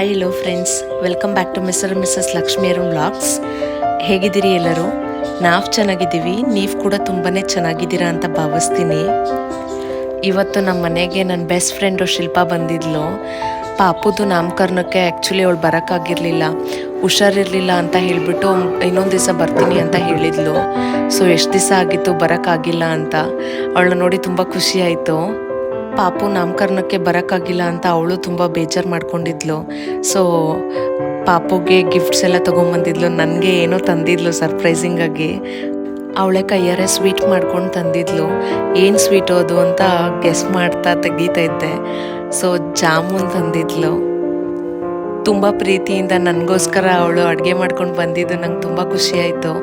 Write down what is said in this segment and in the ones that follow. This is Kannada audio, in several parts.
Hi hello friends, welcome back to Mr Mrs Lakshmi Arun vlogs. ಹೇಗಿದ್ದೀರಿ ಎಲ್ಲರೂ? ನಾವು ಚೆನ್ನಾಗಿದ್ದೀವಿ, ನೀವು ಕೂಡ ತುಂಬಾ ಚೆನ್ನಾಗಿದ್ದೀರಾ ಅಂತ ಭಾವಿಸ್ತೀನಿ. ಇವತ್ತು ನಮ್ಮ ಮನೆಗೆ ನನ್ನ ಬೆಸ್ಟ್ ಫ್ರೆಂಡು ಶಿಲ್ಪಾ ಬಂದಿದ್ಲು. ಪಾಪುದು ನಾಮಕರಣಕ್ಕೆ ಆ್ಯಕ್ಚುಲಿ ಅವಳು ಬರೋಕ್ಕಾಗಿರಲಿಲ್ಲ, ಹುಷಾರಿರಲಿಲ್ಲ ಅಂತ ಹೇಳಿಬಿಟ್ಟು ಇನ್ನೊಂದು ದಿವಸ ಬರ್ತೀನಿ ಅಂತ ಹೇಳಿದ್ಲು. ಸೊ ಎಷ್ಟು ದಿವಸ ಆಗಿತ್ತು ಬರೋಕ್ಕಾಗಿಲ್ಲ ಅಂತ. ಅವಳನ್ನ ನೋಡಿ ತುಂಬ ಖುಷಿ ಆಯಿತು. ಪಾಪು ನಾಮಕರಣಕ್ಕೆ ಬರೋಕ್ಕಾಗಿಲ್ಲ ಅಂತ ಅವಳು ತುಂಬ ಬೇಜಾರು ಮಾಡ್ಕೊಂಡಿದ್ಲು. ಸೊ ಪಾಪುಗೆ ಗಿಫ್ಟ್ಸ್ ಎಲ್ಲ ತೊಗೊಂಬಂದಿದ್ಲು, ನನಗೆ ಏನೋ ತಂದಿದ್ಲು ಸರ್ಪ್ರೈಸಿಂಗಾಗಿ. ಅವಳೆ ಕೈಯಾರೆ ಸ್ವೀಟ್ ಮಾಡ್ಕೊಂಡು ತಂದಿದ್ಲು. ಏನು ಸ್ವೀಟು ಅದು ಅಂತ ಗೆಸ್ ಮಾಡ್ತಾ ತೆಗೀತಾ ಇದ್ದೆ. ಸೊ ಜಾಮೂನ್ ತಂದಿದ್ಲು. ತುಂಬ ಪ್ರೀತಿಯಿಂದ ನನಗೋಸ್ಕರ ಅವಳು ಅಡುಗೆ ಮಾಡ್ಕೊಂಡು ಬಂದಿದ್ದು ನಂಗೆ ತುಂಬ ಖುಷಿ ಆಯಿತು.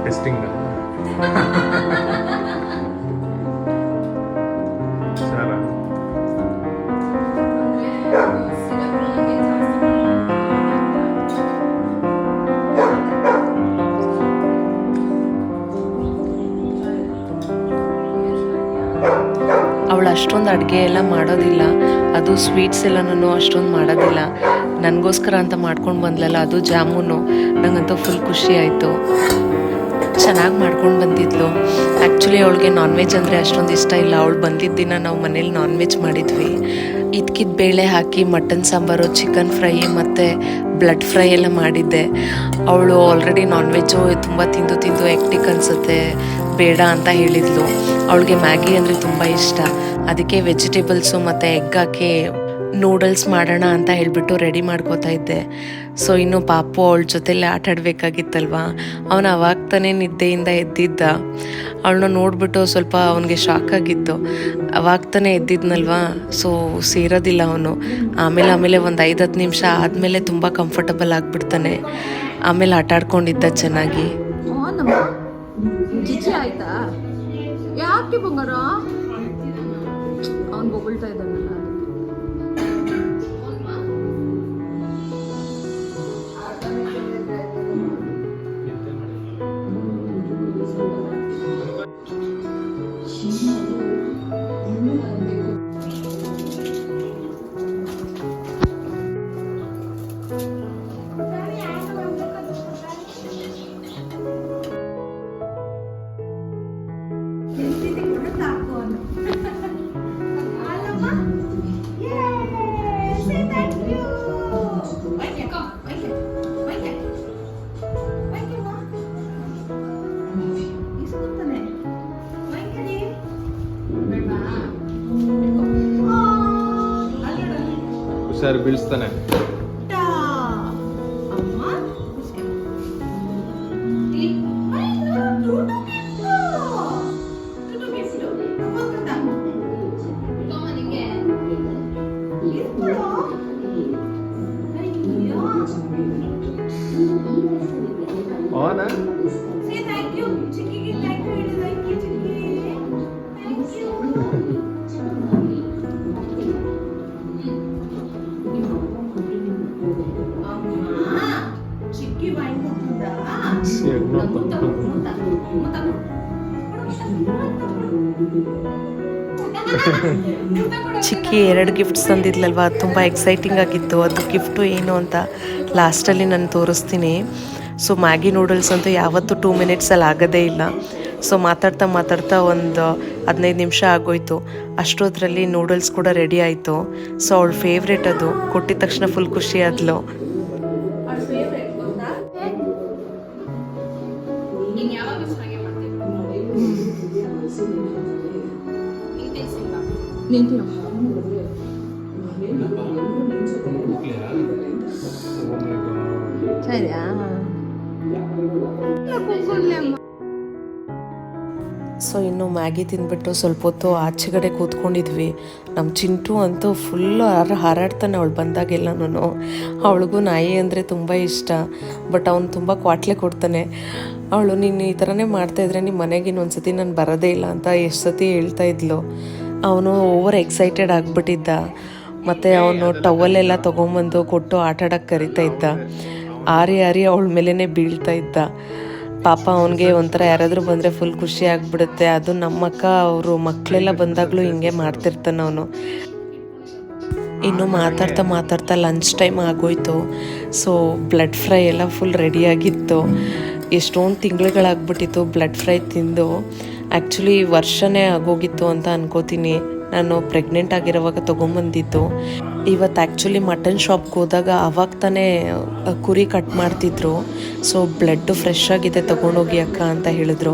ಟೆಸ್ಟಿಂಗ್ ಅವಳು ಅಷ್ಟೊಂದು ಅಡುಗೆ ಎಲ್ಲ ಮಾಡೋದಿಲ್ಲ, ಅದು ಸ್ವೀಟ್ಸ್ ಎಲ್ಲನೂ ಅಷ್ಟೊಂದು ಮಾಡೋದಿಲ್ಲ. ನನಗೋಸ್ಕರ ಅಂತ ಮಾಡ್ಕೊಂಡು ಬಂದ್ಲಲ್ಲ, ಅದು ಜಾಮೂನು. ನನಗಂತೂ ಫುಲ್ ಖುಷಿ ಆಯಿತು. ಚೆನ್ನಾಗಿ ಮಾಡ್ಕೊಂಡು ಬಂದಿದ್ಲು. ಆ್ಯಕ್ಚುಲಿ ಅವಳಿಗೆ ನಾನ್ ವೆಜ್ ಅಂದರೆ ಅಷ್ಟೊಂದು ಇಷ್ಟ ಇಲ್ಲ. ಅವಳು ಬಂದಿದ್ದ ದಿನ ನಾವು ಮನೇಲಿ ನಾನ್ ವೆಜ್ ಮಾಡಿದ್ವಿ. ಇದಕ್ಕಿದ್ದ ಬೇಳೆ ಹಾಕಿ ಮಟನ್ ಸಾಂಬಾರು, ಚಿಕನ್ ಫ್ರೈ ಮತ್ತು ಬ್ಲಡ್ ಫ್ರೈ ಎಲ್ಲ ಮಾಡಿದ್ದೆ. ಅವಳು ಆಲ್ರೆಡಿ ನಾನ್ ವೆಜ್ಜು ತುಂಬ ತಿಂದು ಎಕ್ಟಿಕ್ ಅನಿಸುತ್ತೆ, ಬೇಡ ಅಂತ ಹೇಳಿದ್ಲು. ಅವಳಿಗೆ ಮ್ಯಾಗಿ ಅಂದರೆ ತುಂಬ ಇಷ್ಟ. ಅದಕ್ಕೆ ವೆಜಿಟೇಬಲ್ಸು ಮತ್ತು ಎಗ್ ಹಾಕಿ ನೂಡಲ್ಸ್ ಮಾಡೋಣ ಅಂತ ಹೇಳಿಬಿಟ್ಟು ರೆಡಿ ಮಾಡ್ಕೋತಾ ಇದ್ದೆ. ಸೊ ಇನ್ನು ಪಾಪು ಅವಳ ಜೊತೆಲೆ ಆಟ ಆಡಬೇಕಾಗಿತ್ತಲ್ವ. ಅವನು ಅವಾಗ ತಾನೇ ನಿದ್ದೆಯಿಂದ ಎದ್ದಿದ್ದ. ಅವಳನ್ನ ನೋಡಿಬಿಟ್ಟು ಸ್ವಲ್ಪ ಅವನಿಗೆ ಶಾಕ್ ಆಗಿತ್ತು. ಅವಾಗ ತಾನೇ ಎದ್ದಿದ್ನಲ್ವ, ಸೊ ಸೇರೋದಿಲ್ಲ ಅವನು. ಆಮೇಲೆ ಒಂದು 5-10 ನಿಮಿಷ ಆದಮೇಲೆ ತುಂಬ ಕಂಫರ್ಟಬಲ್ ಆಗಿಬಿಡ್ತಾನೆ. ಆಮೇಲೆ ಆಟ ಆಡ್ಕೊಂಡಿದ್ದ ಚೆನ್ನಾಗಿ. ಆಯ್ತಾ? ಯಾಕೆ ಬಂಗಾರ ಅವನು ಬೊಗಳ್ತಾ ಇದ್ದಾನಲ್ಲ. ಹುಷಾರು ಬೀಳಿಸ್ತಾನೆ. ಚಿಕ್ಕಿ 2 ಗಿಫ್ಟ್ಸ್ ತಂದಿದ್ಲಲ್ವ, ತುಂಬ ಎಕ್ಸೈಟಿಂಗ್ ಆಗಿತ್ತು. ಅದು ಗಿಫ್ಟು ಏನು ಅಂತ ಲಾಸ್ಟಲ್ಲಿ ನಾನು ತೋರಿಸ್ತೀನಿ. ಸೊ ಮ್ಯಾಗಿ ನೂಡಲ್ಸ್ ಅಂತೂ ಯಾವತ್ತೂ 2 ಮಿನಿಟ್ಸಲ್ಲಿ ಆಗೋದೇ ಇಲ್ಲ. ಸೊ ಮಾತಾಡ್ತಾ ಒಂದು 15 ನಿಮಿಷ ಆಗೋಯ್ತು. ಅಷ್ಟೊತ್ತರಲ್ಲಿ ನೂಡಲ್ಸ್ ಕೂಡ ರೆಡಿ ಆಯಿತು. ಸೊ ಅವಳ ಫೇವ್ರೇಟ್ ಅದು. ಕೊಟ್ಟಿದ ತಕ್ಷಣ ಫುಲ್ ಖುಷಿ ಆದ್ಲು. ಸೊ ಇನ್ನು ಮ್ಯಾಗಿ ತಿಂದ್ಬಿಟ್ಟು ಸ್ವಲ್ಪ ಹೊತ್ತು ಆಚೆಗಡೆ ಕೂತ್ಕೊಂಡಿದ್ವಿ. ನಮ್ಮ ಚಿಂಟು ಅಂತೂ ಫುಲ್ಲು ಹಾರಾಡ್ತಾನೆ ಅವಳು ಬಂದಾಗೆಲ್ಲನೂ. ಅವಳಿಗೂ ನಾಯಿ ಅಂದರೆ ತುಂಬ ಇಷ್ಟ, ಬಟ್ ಅವನು ತುಂಬ ಕ್ವಾಟ್ಲೆ ಕೊಡ್ತಾನೆ. ಅವಳು ನೀನು ಈ ಥರನೇ ಮಾಡ್ತಾಯಿದ್ರೆ ನಿಮ್ಮ ಮನೆಗೆ ಇನ್ನೊಂದು ಸತಿ ನಾನು ಬರೋದೇ ಇಲ್ಲ ಅಂತ ಎಷ್ಟು ಸತಿ ಹೇಳ್ತಾ ಇದ್ಲು. ಅವನು ಓವರ್ ಎಕ್ಸೈಟೆಡ್ ಆಗಿಬಿಟ್ಟಿದ್ದ. ಮತ್ತು ಅವನು ಟವಲ್ಲೆಲ್ಲ ತೊಗೊಂಬಂದು ಕೊಟ್ಟು ಆಟಾಡೋಕ್ಕೆ ಕರಿತಾ ಇದ್ದ. ಆರಿ ಅವಳ ಮೇಲೇ ಬೀಳ್ತಾ ಇದ್ದ. ಪಾಪ ಅವನಿಗೆ ಒಂಥರ ಯಾರಾದರೂ ಬಂದರೆ ಫುಲ್ ಖುಷಿ ಆಗಿಬಿಡುತ್ತೆ. ಅದು ನಮ್ಮಕ್ಕ ಅವರು ಮಕ್ಕಳೆಲ್ಲ ಬಂದಾಗಲೂ ಹಿಂಗೆ ಮಾಡ್ತಿರ್ತಾನೆ ಅವನು. ಇನ್ನು ಮಾತಾಡ್ತಾ ಲಂಚ್ ಟೈಮ್ ಆಗೋಯ್ತು. ಸೊ ಬ್ಲಡ್ ಫ್ರೈ ಎಲ್ಲ ಫುಲ್ ರೆಡಿಯಾಗಿತ್ತು. ಎಷ್ಟೊಂದು ತಿಂಗಳುಗಳಾಗ್ಬಿಟ್ಟಿತ್ತು ಬ್ಲಡ್ ಫ್ರೈ ತಿಂದು. ಆ್ಯಕ್ಚುಲಿ ವರ್ಷನೇ ಆಗೋಗಿತ್ತು ಅಂತ ಅನ್ಕೋತೀನಿ. ನಾನು ಪ್ರೆಗ್ನೆಂಟ್ ಆಗಿರೋವಾಗ ತೊಗೊಂಬಂದಿದ್ದು. ಇವತ್ತು ಆ್ಯಕ್ಚುಲಿ ಮಟನ್ ಶಾಪ್ಗೆ ಹೋದಾಗ ಅವಾಗ ತಾನೇ ಕುರಿ ಕಟ್ ಮಾಡ್ತಿದ್ರು. ಸೊ ಬ್ಲಡ್ಡು ಫ್ರೆಶ್ ಆಗಿದೆ ತೊಗೊಂಡೋಗಿ ಅಕ್ಕ ಅಂತ ಹೇಳಿದ್ರು.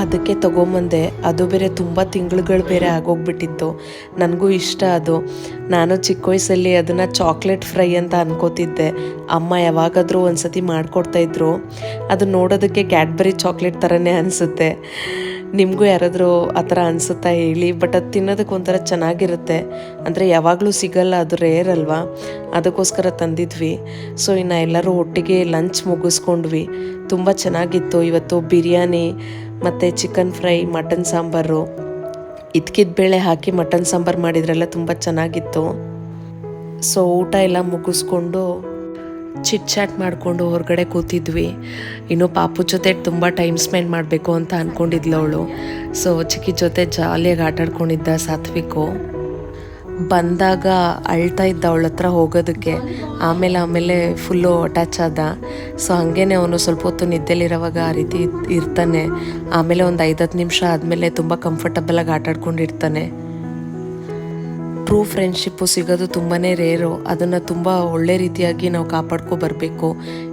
ಅದಕ್ಕೆ ತೊಗೊಂಬಂದೆ. ಅದು ಬೇರೆ ತುಂಬ ತಿಂಗಳುಗಳು ಬೇರೆ ಆಗೋಗ್ಬಿಟ್ಟಿತ್ತು. ನನಗೂ ಇಷ್ಟ ಅದು. ನಾನು ಚಿಕ್ಕ ವಯಸ್ಸಲ್ಲಿ ಅದನ್ನು ಚಾಕ್ಲೇಟ್ ಫ್ರೈ ಅಂತ ಅನ್ಕೋತಿದ್ದೆ. ಅಮ್ಮ ಯಾವಾಗಾದರೂ ಒಂದು ಸತಿ ಮಾಡಿಕೊಡ್ತಾಯಿದ್ರು. ಅದು ನೋಡೋದಕ್ಕೆ ಕ್ಯಾಡ್ಬರಿ ಚಾಕ್ಲೇಟ್ ಥರನೇ ಅನಿಸುತ್ತೆ. ನಿಮಗೂ ಯಾರಾದರೂ ಆ ಥರ ಅನಿಸುತ್ತಾ ಹೇಳಿ. ಬಟ್ ಅದು ತಿನ್ನೋದಕ್ಕೆ ಒಂಥರ ಚೆನ್ನಾಗಿರುತ್ತೆ. ಅಂದರೆ ಯಾವಾಗಲೂ ಸಿಗಲ್ಲ, ಅದು ರೇರ್ ಅಲ್ವಾ, ಅದಕ್ಕೋಸ್ಕರ ತಂದಿದ್ವಿ. ಸೊ ಇನ್ನು ಎಲ್ಲರೂ ಒಟ್ಟಿಗೆ ಲಂಚ್ ಮುಗಿಸ್ಕೊಂಡ್ವಿ. ತುಂಬ ಚೆನ್ನಾಗಿತ್ತು. ಇವತ್ತು ಬಿರಿಯಾನಿ ಮತ್ತು ಚಿಕನ್ ಫ್ರೈ, ಮಟನ್ ಸಾಂಬಾರು, ಇದ್ಕಿದ ಬೇಳೆ ಹಾಕಿ ಮಟನ್ ಸಾಂಬಾರು ಮಾಡಿದ್ರೆಲ್ಲ ತುಂಬ ಚೆನ್ನಾಗಿತ್ತು. ಸೊ ಊಟ ಎಲ್ಲ ಮುಗಿಸ್ಕೊಂಡು ಚಿಟ್ ಚಾಟ್ ಮಾಡಿಕೊಂಡು ಹೊರಗಡೆ ಕೂತಿದ್ವಿ. ಇನ್ನು ಪಾಪು ಜೊತೆ ತುಂಬ ಟೈಮ್ ಸ್ಪೆಂಡ್ ಮಾಡಬೇಕು ಅಂತ ಅಂದ್ಕೊಂಡಿದ್ಲು ಅವಳು. ಸೊ ಚಿಕ್ಕಿ ಜೊತೆ ಜಾಲಿಯಾಗಿ ಆಟಾಡ್ಕೊಂಡಿದ್ದ ಸಾತ್ವಿಕು. ಬಂದಾಗ ಅಳ್ತಾ ಇದ್ದ ಅವಳ ಹತ್ರ ಹೋಗೋದಕ್ಕೆ. ಆಮೇಲೆ ಫುಲ್ಲು ಅಟ್ಯಾಚ್ ಆದ. ಸೊ ಹಾಗೇನೆ ಅವನು ಸ್ವಲ್ಪ ಹೊತ್ತು ನಿದ್ದೆಲಿರೋವಾಗ ಆ ರೀತಿ ಇರ್ತಾನೆ. ಆಮೇಲೆ ಒಂದು 5-10 ನಿಮಿಷ ಆದಮೇಲೆ ತುಂಬ ಕಂಫರ್ಟಬಲಾಗಿ ಆಟಾಡ್ಕೊಂಡಿರ್ತಾನೆ. ಟ್ರೂ ಫ್ರೆಂಡ್ಶಿಪ್ಪು ಸಿಗೋದು ತುಂಬಾ ರೇರು. ಅದನ್ನು ತುಂಬ ಒಳ್ಳೆ ರೀತಿಯಾಗಿ ನಾವು ಕಾಪಾಡ್ಕೊ ಬರಬೇಕು.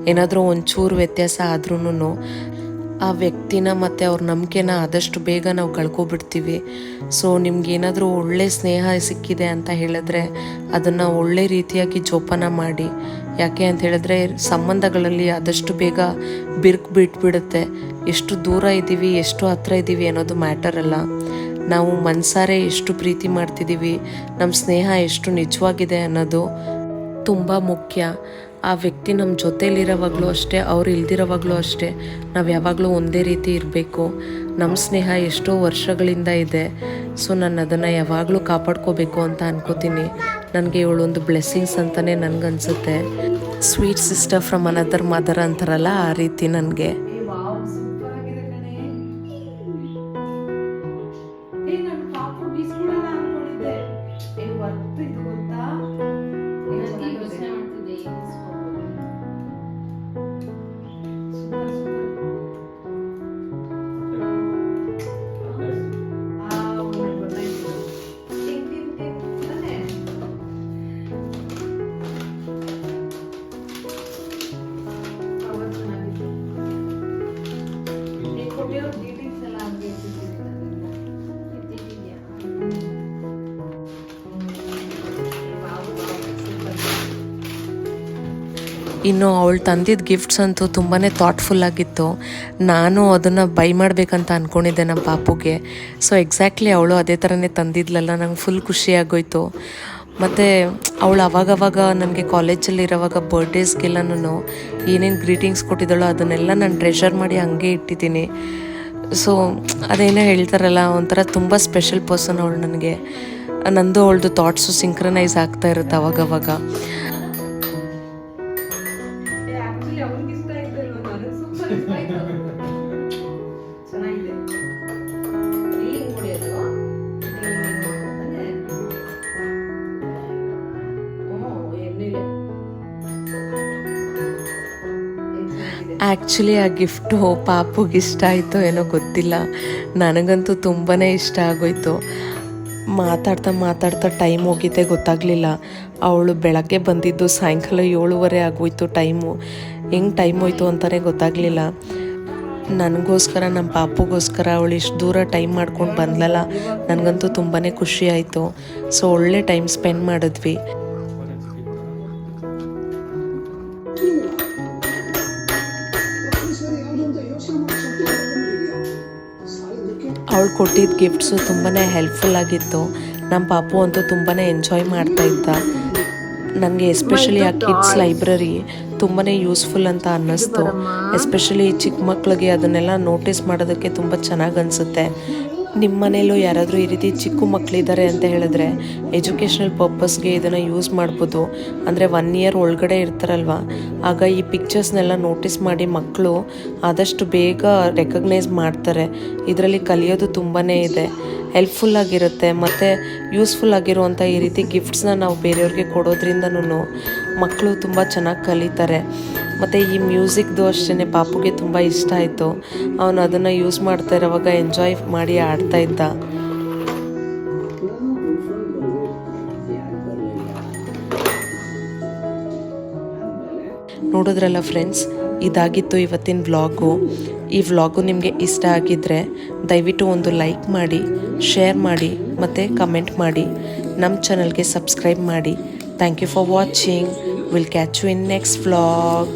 ಏನಾದರೂ ಒಂಚೂರು ವ್ಯತ್ಯಾಸ ಆದ್ರೂ ಆ ವ್ಯಕ್ತಿನ ಮತ್ತು ಅವ್ರ ನಂಬಿಕೆನ ಆದಷ್ಟು ಬೇಗ ನಾವು ಕಳ್ಕೊಬಿಡ್ತೀವಿ. ಸೊ ನಿಮ್ಗೇನಾದರೂ ಒಳ್ಳೆ ಸ್ನೇಹ ಸಿಕ್ಕಿದೆ ಅಂತ ಹೇಳಿದ್ರೆ ಅದನ್ನು ಒಳ್ಳೆ ರೀತಿಯಾಗಿ ಜೋಪಾನ ಮಾಡಿ. ಯಾಕೆ ಅಂತ ಹೇಳಿದ್ರೆ ಸಂಬಂಧಗಳಲ್ಲಿ ಆದಷ್ಟು ಬೇಗ ಬಿಟ್ಬಿಡುತ್ತೆ. ಎಷ್ಟು ದೂರ ಇದ್ದೀವಿ, ಎಷ್ಟು ಹತ್ರ ಇದ್ದೀವಿ ಅನ್ನೋದು ಮ್ಯಾಟರ್ ಅಲ್ಲ. ನಾವು ಮನಸಾರೆ ಎಷ್ಟು ಪ್ರೀತಿ ಮಾಡ್ತಿದ್ದೀವಿ, ನಮ್ಮ ಸ್ನೇಹ ಎಷ್ಟು ನಿಜವಾಗಿದೆ ಅನ್ನೋದು ತುಂಬ ಮುಖ್ಯ. ಆ ವ್ಯಕ್ತಿ ನಮ್ಮ ಜೊತೇಲಿರೋವಾಗಲೂ ಅಷ್ಟೇ, ಅವ್ರು ಇಲ್ದಿರೋವಾಗಲೂ ಅಷ್ಟೇ, ನಾವು ಯಾವಾಗಲೂ ಒಂದೇ ರೀತಿ ಇರಬೇಕು. ನಮ್ಮ ಸ್ನೇಹ ಎಷ್ಟೋ ವರ್ಷಗಳಿಂದ ಇದೆ. ಸೊ ನಾನು ಅದನ್ನು ಯಾವಾಗಲೂ ಕಾಪಾಡ್ಕೋಬೇಕು ಅಂತ ಅನ್ಕೋತೀನಿ. ನನಗೆ ಇವಳೊಂದು ಬ್ಲೆಸ್ಸಿಂಗ್ಸ್ ಅಂತಲೇ ನನಗನ್ಸುತ್ತೆ. Sweet sister from another mother ಅಂತಾರಲ್ಲ, ಆ ರೀತಿ ನನಗೆ. ಇನ್ನು ಅವಳು ತಂದಿದ್ದ ಗಿಫ್ಟ್ಸ್ ಅಂತೂ ತುಂಬಾ ಥಾಟ್ಫುಲ್ಲಾಗಿತ್ತು. ನಾನು ಅದನ್ನು ಬೈ ಮಾಡಬೇಕಂತ ಅಂದ್ಕೊಂಡಿದ್ದೆ ನಮ್ಮ ಪಾಪುಗೆ. ಸೊ ಎಕ್ಸಾಕ್ಟ್ಲಿ ಅವಳು ಅದೇ ಥರನೇ ತಂದಿದ್ಲಲ್ಲ, ನಂಗೆ ಫುಲ್ ಖುಷಿಯಾಗೋಯ್ತು. ಮತ್ತು ಅವಳು ಅವಾಗವಾಗ ನನಗೆ ಕಾಲೇಜಲ್ಲಿರೋವಾಗ ಬರ್ಡೇಸ್ಗೆಲ್ಲನೂ ಏನೇನು ಗ್ರೀಟಿಂಗ್ಸ್ ಕೊಟ್ಟಿದ್ದಾಳೋ ಅದನ್ನೆಲ್ಲ ನಾನು ಟ್ರೆಷರ್ ಮಾಡಿ ಹಂಗೆ ಇಟ್ಟಿದ್ದೀನಿ. ಸೊ ಅದೇನೋ ಹೇಳ್ತಾರಲ್ಲ, ಒಂಥರ ತುಂಬ ಸ್ಪೆಷಲ್ ಪರ್ಸನ್ ಅವಳು ನನಗೆ. ನಂದು ಅವಳದು ಥಾಟ್ಸು ಸಿಂಕ್ರನೈಸ್ ಆಗ್ತಾ ಇರುತ್ತೆ ಅವಾಗವಾಗ. ಆ್ಯಕ್ಚುಲಿ ಆ ಗಿಫ್ಟು ಪಾಪುಗೆ ಇಷ್ಟ ಆಯಿತು ಏನೋ ಗೊತ್ತಿಲ್ಲ, ನನಗಂತೂ ತುಂಬಾ ಇಷ್ಟ ಆಗೋಯ್ತು. ಮಾತಾಡ್ತಾ ಟೈಮ್ ಹೋಗಿದ್ದೆ ಗೊತ್ತಾಗಲಿಲ್ಲ. ಅವಳು ಬೆಳಗ್ಗೆ ಬಂದಿದ್ದು ಸಾಯಂಕಾಲ 7:30 ಆಗೋಯ್ತು. ಹೆಂಗೆ ಟೈಮ್ ಹೋಯ್ತು ಅಂತಲೇ ಗೊತ್ತಾಗಲಿಲ್ಲ. ನನಗೋಸ್ಕರ, ನಮ್ಮ ಪಾಪುಗೋಸ್ಕರ ಅವಳು ಇಷ್ಟು ದೂರ ಟೈಮ್ ಮಾಡ್ಕೊಂಡು ಬಂದ್ಲಲ್ಲ, ನನಗಂತೂ ತುಂಬಾ ಖುಷಿ ಆಯಿತು. ಸೊ ಒಳ್ಳೆ ಟೈಮ್ ಸ್ಪೆಂಡ್ ಮಾಡಿದ್ವಿ. ಅವಳು ಕೊಟ್ಟಿದ್ದ ಗಿಫ್ಟ್ಸು ತುಂಬಾ ಹೆಲ್ಪ್ಫುಲ್ ಆಗಿತ್ತು. ನಮ್ಮ ಪಾಪು ಅಂತೂ ತುಂಬಾ ಎಂಜಾಯ್ ಮಾಡ್ತಾಯಿದ್ದ. ನನಗೆ ಎಸ್ಪೆಷಲಿ ಆ ಕಿಡ್ಸ್ ಲೈಬ್ರರಿ ತುಂಬಾ ಯೂಸ್ಫುಲ್ ಅಂತ ಅನ್ನಿಸ್ತು. ಎಸ್ಪೆಷಲಿ ಚಿಕ್ಕ ಮಕ್ಕಳಿಗೆ ಅದನ್ನೆಲ್ಲ ನೋಟಿಸ್ ಮಾಡೋದಕ್ಕೆ ತುಂಬ ಚೆನ್ನಾಗಿ ಅನಿಸುತ್ತೆ. ನಿಮ್ಮ ಮನೇಲೂ ಯಾರಾದರೂ ಈ ರೀತಿ ಚಿಕ್ಕ ಮಕ್ಕಳಿದ್ದಾರೆ ಅಂತ ಹೇಳಿದ್ರೆ ಎಜುಕೇಷ್ನಲ್ ಪರ್ಪಸ್ಗೆ ಇದನ್ನು ಯೂಸ್ ಮಾಡ್ಬೋದು. ಅಂದರೆ 1 ಇಯರ್ ಒಳಗಡೆ ಇರ್ತಾರಲ್ವ, ಆಗ ಈ ಪಿಕ್ಚರ್ಸ್ನೆಲ್ಲ ನೋಟಿಸ್ ಮಾಡಿ ಮಕ್ಕಳು ಆದಷ್ಟು ಬೇಗ ರೆಕಗ್ನೈಸ್ ಮಾಡ್ತಾರೆ. ಇದರಲ್ಲಿ ಕಲಿಯೋದು ತುಂಬಾ ಇದೆ, ಹೆಲ್ಪ್ಫುಲ್ ಆಗಿರುತ್ತೆ ಮತ್ತು ಯೂಸ್ಫುಲ್ ಆಗಿರುವಂಥ ಈ ರೀತಿ ಗಿಫ್ಟ್ಸ್ನ ನಾವು ಬೇರೆಯವ್ರಿಗೆ ಕೊಡೋದ್ರಿಂದನೂ ಮಕ್ಕಳು ತುಂಬ ಚೆನ್ನಾಗಿ ಕಲಿತಾರೆ. ಮತ್ತು ಈ ಮ್ಯೂಸಿಕ್ದು ಅಷ್ಟೇ ಪಾಪುಗೆ ತುಂಬ ಇಷ್ಟ ಆಯಿತು. ಅವನು ಅದನ್ನು ಯೂಸ್ ಮಾಡ್ತಾ ಇರೋವಾಗ ಎಂಜಾಯ್ ಮಾಡಿ ಆಡ್ತಾ ಇದ್ದ. ನೋಡಿದ್ರಲ್ಲ ಫ್ರೆಂಡ್ಸ್, ಇದಾಗಿತ್ತು ಇವತ್ತಿನ ವ್ಲಾಗು. ಈ ವ್ಲಾಗು ನಿಮಗೆ ಇಷ್ಟ ಆಗಿದ್ದರೆ ದಯವಿಟ್ಟು ಒಂದು ಲೈಕ್ ಮಾಡಿ, ಶೇರ್ ಮಾಡಿ ಮತ್ತು ಕಮೆಂಟ್ ಮಾಡಿ. ನಮ್ಮ ಚಾನಲ್ಗೆ ಸಬ್ಸ್ಕ್ರೈಬ್ ಮಾಡಿ. Thank you for watching. Will catch you in next vlog.